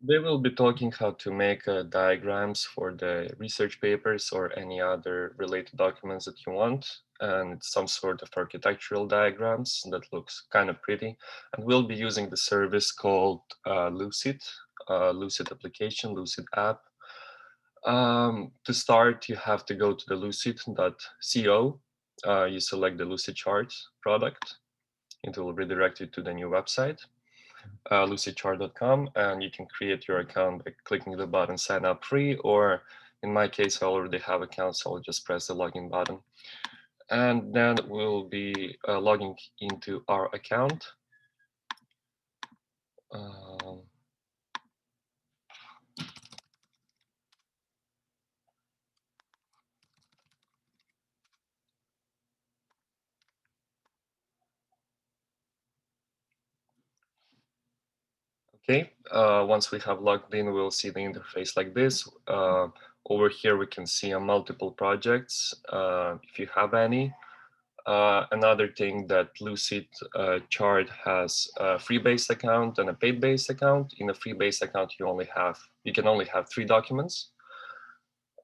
They will be talking how to make diagrams for the research papers or any other related documents that you want. And it's some sort of architectural diagrams that looks kind of pretty. And we'll be using the service called Lucid, Lucid application, Lucid app. To start, you have to go to the lucid.co. You select the Lucid chart product. It will redirect you to the new website, lucidchart.com, and you can create your account by clicking the button sign up free, or in my case, I already have account, so I'll just press the login button. And then we'll be logging into our account. Um, okay, once we have logged in, we'll see the interface like this. Over here, we can see multiple projects, if you have any. Another thing that Lucid Chart has a free-based account and a paid-based account. In a free-based account, you can only have 3 documents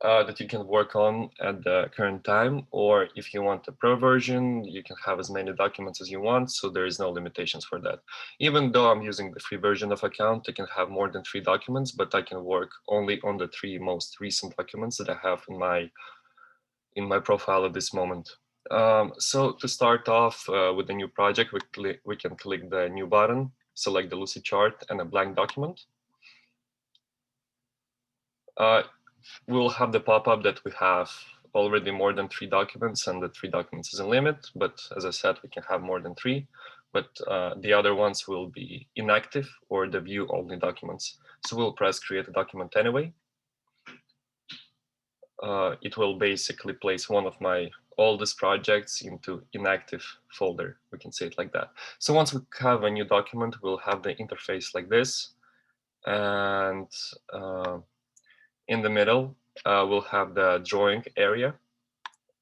that you can work on at the current time. Or if you want a pro version, you can have as many documents as you want. So there is no limitations for that. Even though I'm using the free version of account, I can have more than 3 documents, but I can work only on the 3 most recent documents that I have in my profile at this moment. So to start off with a new project, we can click the new button, select the Lucid chart and a blank document. We'll have the pop-up that we have already more than 3 documents, and the 3 documents is a limit. But as I said, we can have more than 3. But the other ones will be inactive or the view only documents. So we'll press create a document anyway. It will basically place one of my oldest projects into inactive folder. We can say it like that. So once we have a new document, we'll have the interface like this. And in the middle, we'll have the drawing area.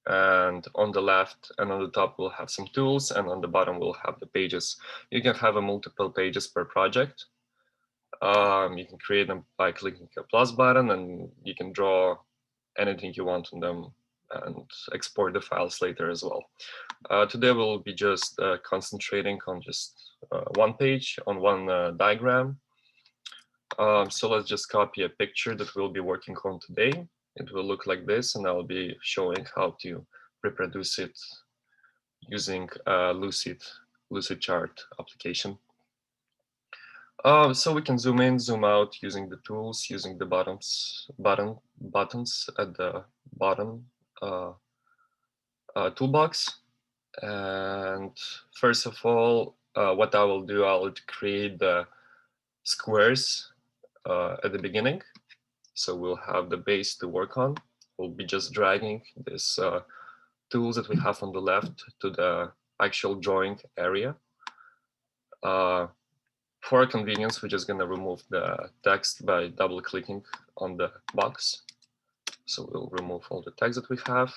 And on the left and on the top, we'll have some tools. And on the bottom, we'll have the pages. You can have a multiple pages per project. You can create them by clicking a plus button, and you can draw anything you want on them and export the files later as well. Today we'll be just concentrating on just one page on one diagram. So let's just copy a picture that we'll be working on today. It will look like this, and I'll be showing how to reproduce it using Lucid chart application. So we can zoom in, zoom out using the tools, using the buttons at the bottom toolbox. And first of all, what I will do, I'll create the squares at the beginning. So we'll have the base to work on. We'll be just dragging this tools that we have on the left to the actual drawing area. For convenience, we're just gonna remove the text by double clicking on the box. So we'll remove all the text that we have,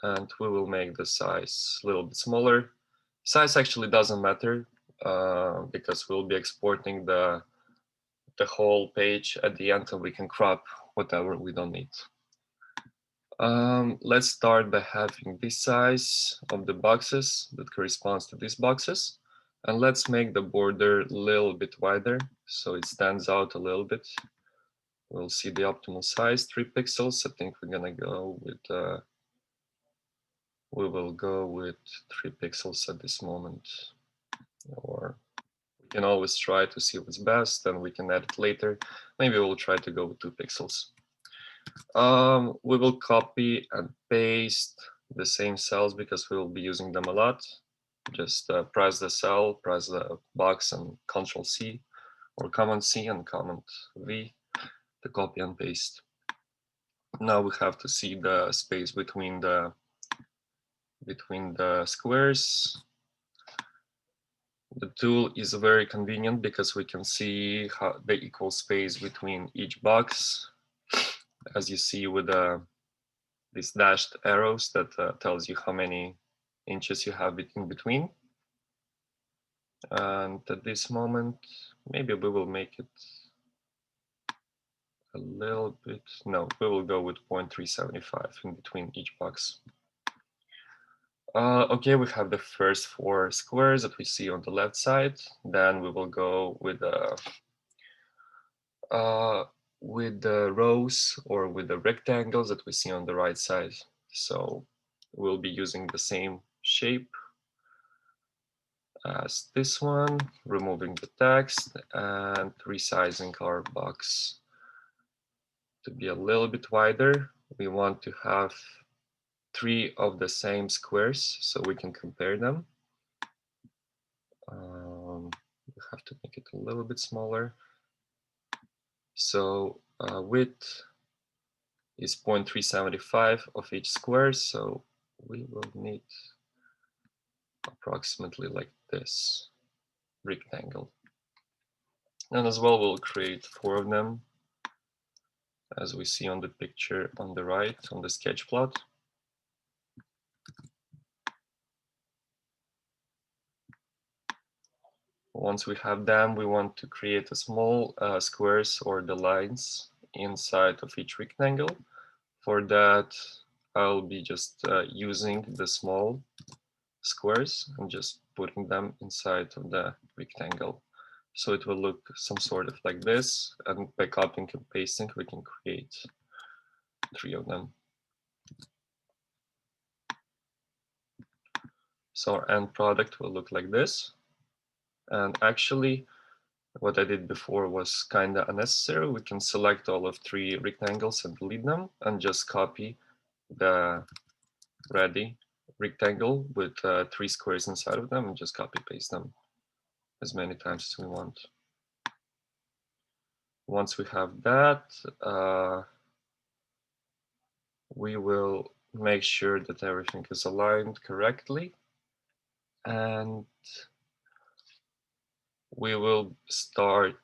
and we will make the size a little bit smaller. Size actually doesn't matter because we'll be exporting the whole page at the end, and we can crop whatever we don't need. Let's start by having this size of the boxes that corresponds to these boxes. And let's make the border a little bit wider so it stands out a little bit. We'll see the optimal size, 3 pixels. I think we're gonna go with, we will go with 3 pixels at this moment. Or we can always try to see what's best, and we can edit later. Maybe we'll try to go with 2 pixels. We will copy and paste the same cells because we will be using them a lot. Just press the cell, press the box, and Control C, or Command C and Command V to copy and paste. Now we have to see the space between the squares. The tool is very convenient because we can see how the equal space between each box, as you see with these dashed arrows that tells you how many inches you have in between. And at this moment, maybe we will make it a little bit. No, we will go with 0.375 in between each box. Okay, we have the first 4 squares that we see on the left side. Then we will go with the rows or with the rectangles that we see on the right side. So we'll be using the same shape as this one, removing the text and resizing our box to be a little bit wider. We want to have 3 of the same squares so we can compare them. We have to make it a little bit smaller. So width is 0.375 of each square, so we will need approximately like this rectangle. And as well, we'll create 4 of them, as we see on the picture on the right, on the sketch plot. Once we have them, we want to create a small squares or the lines inside of each rectangle. For that, I'll be just using the small squares and just putting them inside of the rectangle. So it will look some sort of like this, and by copying and pasting, we can create 3 of them. So our end product will look like this. And actually, what I did before was kind of unnecessary. We can select all of 3 rectangles and delete them and just copy the ready rectangle with 3 squares inside of them and just copy paste them as many times as we want. Once we have that, we will make sure that everything is aligned correctly, and we will start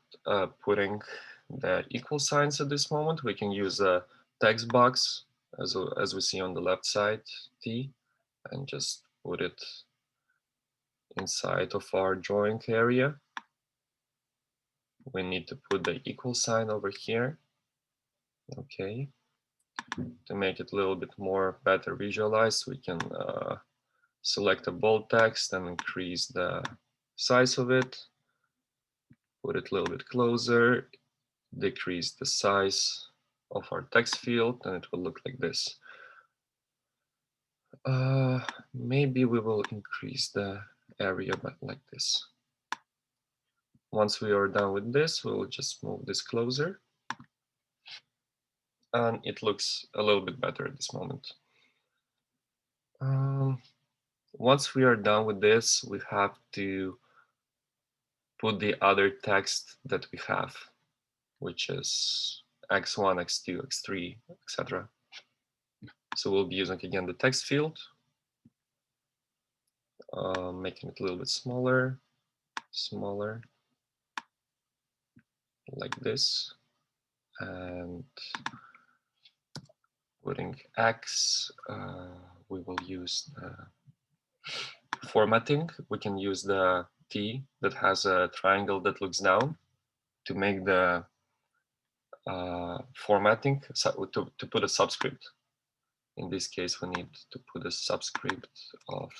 putting the equal signs at this moment. We can use a text box as we see on the left side, T, and just put it inside of our drawing area. We need to put the equal sign over here. Okay. To make it a little bit more better visualized, we can select a bold text and increase the size of it. Put it a little bit closer, decrease the size of our text field, and it will look like this. Maybe we will increase the area like this. Once we are done with this, we will just move this closer. And it looks a little bit better at this moment. Once we are done with this, we have to put the other text that we have, which is x1, x2, x3, etc. So we'll be using again the text field, making it a little bit smaller, like this, and putting x. We will use the formatting. We can use the T that has a triangle that looks down to make the formatting, to put a subscript. In this case, we need to put a subscript of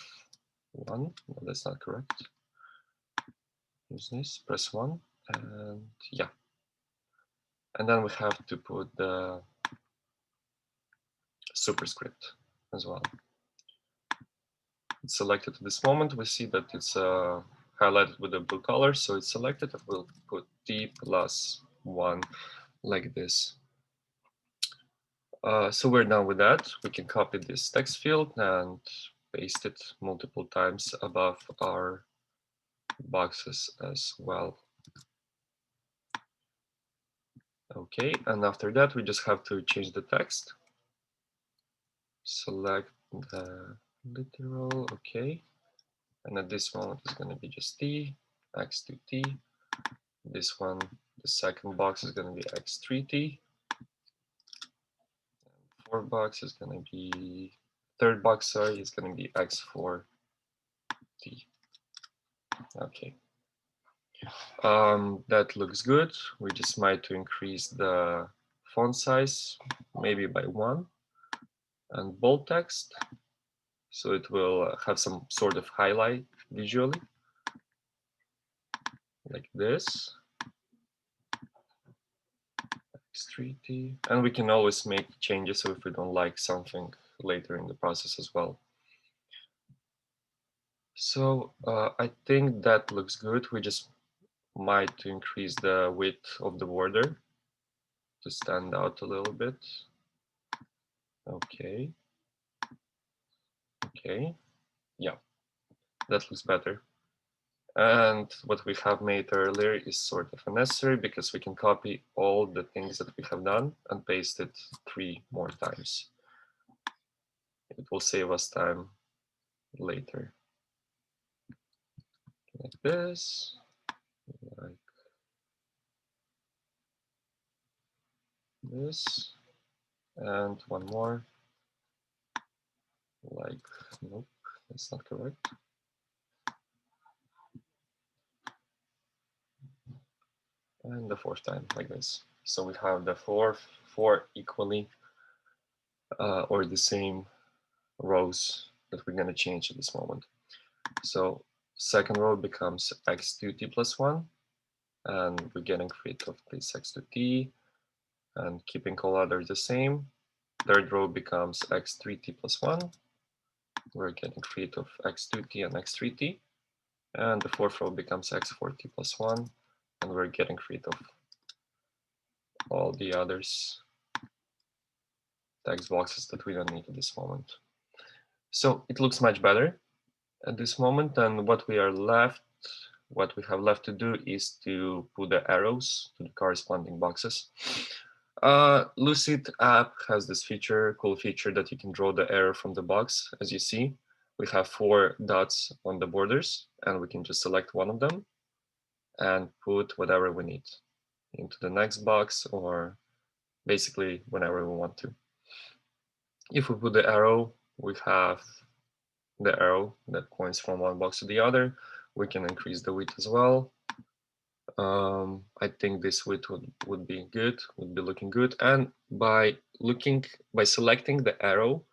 1. No, that's not correct. Use this, press 1, and yeah. And then we have to put the superscript as well. It's selected at this moment. We see that it's highlighted with a blue color, so it's selected. We'll put T plus 1 like this. So we're done with that. We can copy this text field and paste it multiple times above our boxes as well. Okay, and after that, we just have to change the text. Select the literal, okay. And at this moment, it's going to be just T, x2t. This one, the second box is going to be x3t. Fourth box is going to be, third box, sorry, is going to be x4t. Okay. That looks good. We just might to increase the font size, maybe by 1, and bold text, so it will have some sort of highlight visually, like this. X3T, and we can always make changes if we don't like something later in the process as well. So I think that looks good. We just might increase the width of the border to stand out a little bit. Okay. Okay. Yeah, that looks better. And what we have made earlier is sort of unnecessary because we can copy all the things that we have done and paste it 3 more times. It will save us time later. Like this, like this, and one more, like, nope, that's not correct. And the 4th time, like this. So we have the four equally or the same rows that we're going to change at this moment. So second row becomes x2t plus 1, and we're getting rid of this x2t and keeping all others the same. Third row becomes x3t plus 1. We're getting rid of x2t and x3t. And the 4th row becomes x4t plus 1, and we're getting rid of all the others text boxes that we don't need at this moment. So it looks much better at this moment, and what we have left to do is to put the arrows to the corresponding boxes. Lucid app has this cool feature that you can draw the arrow from the box. As you see, we have 4 dots on the borders, and we can just select one of them and put whatever we need into the next box, or basically whenever we want to. If we put the arrow, we have the arrow that points from one box to the other. We can increase the width as well. I think this width would be good, would be looking good. And by selecting the arrow,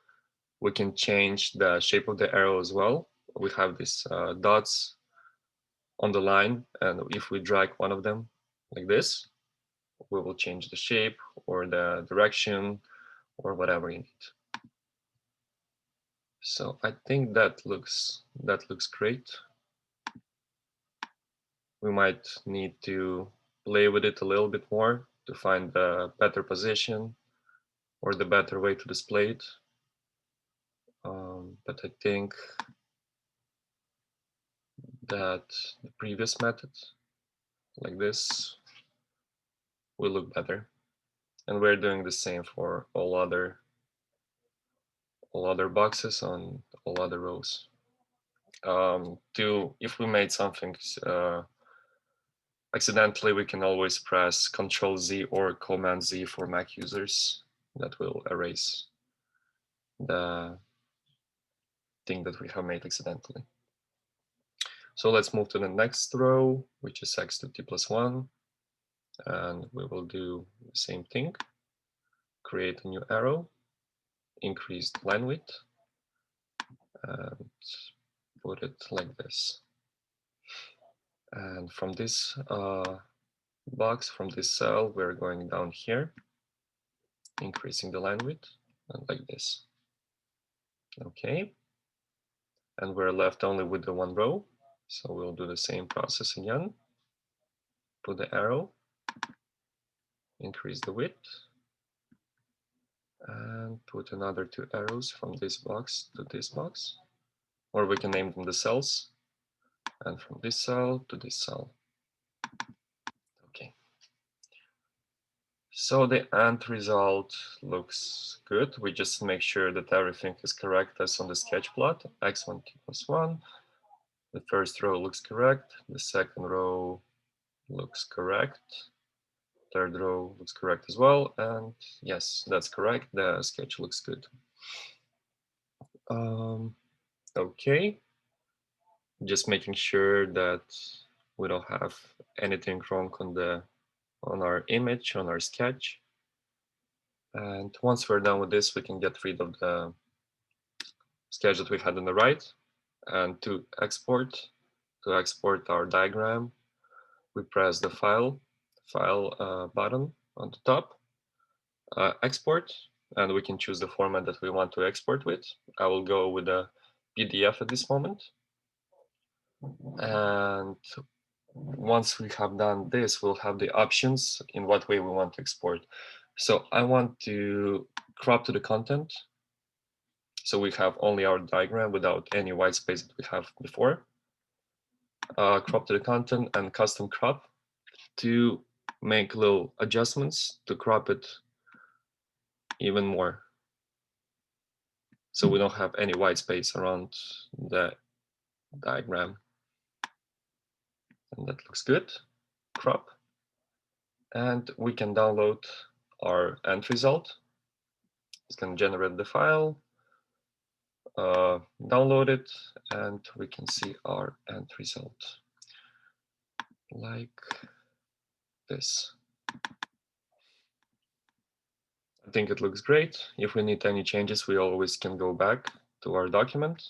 we can change the shape of the arrow as well. We have these dots on the line, and if we drag one of them like this, we will change the shape or the direction or whatever you need. So I think that looks great. We might need to play with it a little bit more to find the better position or the better way to display it. But I think that the previous method, like this, will look better. And we're doing the same for all other boxes on all other rows. If we made something accidentally, we can always press Ctrl Z or Command Z for Mac users. That will erase the thing that we have made accidentally. So let's move to the next row, which is x2t plus 1. And we will do the same thing. Create a new arrow, increase the line width, and put it like this. And from this box, from this cell, we're going down here, increasing the line width, and like this. Okay. And we're left only with the one row. So we'll do the same process again. Put the arrow, increase the width, and put another 2 arrows from this box to this box. Or we can name them the cells. And from this cell to this cell. Okay. So the end result looks good. We just make sure that everything is correct as on the sketch plot. X1t plus 1. The first row looks correct. The second row looks correct. Third row looks correct as well. And yes, that's correct. The sketch looks good. Okay. Just making sure that we don't have anything wrong on our image, on our sketch. And once we're done with this, we can get rid of the sketch that we had on the right. And to export our diagram, we press the file button on the top, export, and we can choose the format that we want to export with. I will go with a PDF at this moment. And once we have done this, we'll have the options in what way we want to export. So I want to crop to the content. So we have only our diagram without any white space that we have before. Crop to the content and custom crop to make little adjustments to crop it even more. So we don't have any white space around the diagram. And that looks good. Crop. And we can download our end result. It's going to generate the file, download it, and we can see our end result like this. I think it looks great. If we need any changes, we always can go back to our document.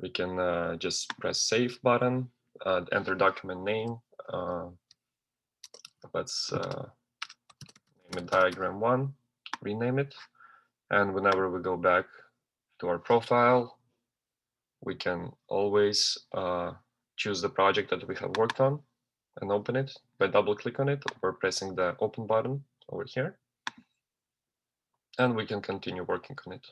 We can just press save button, enter document name. Let's name it diagram1, rename it. And whenever we go back to our profile, we can always choose the project that we have worked on and open it by double click on it or pressing the open button over here. And we can continue working on it.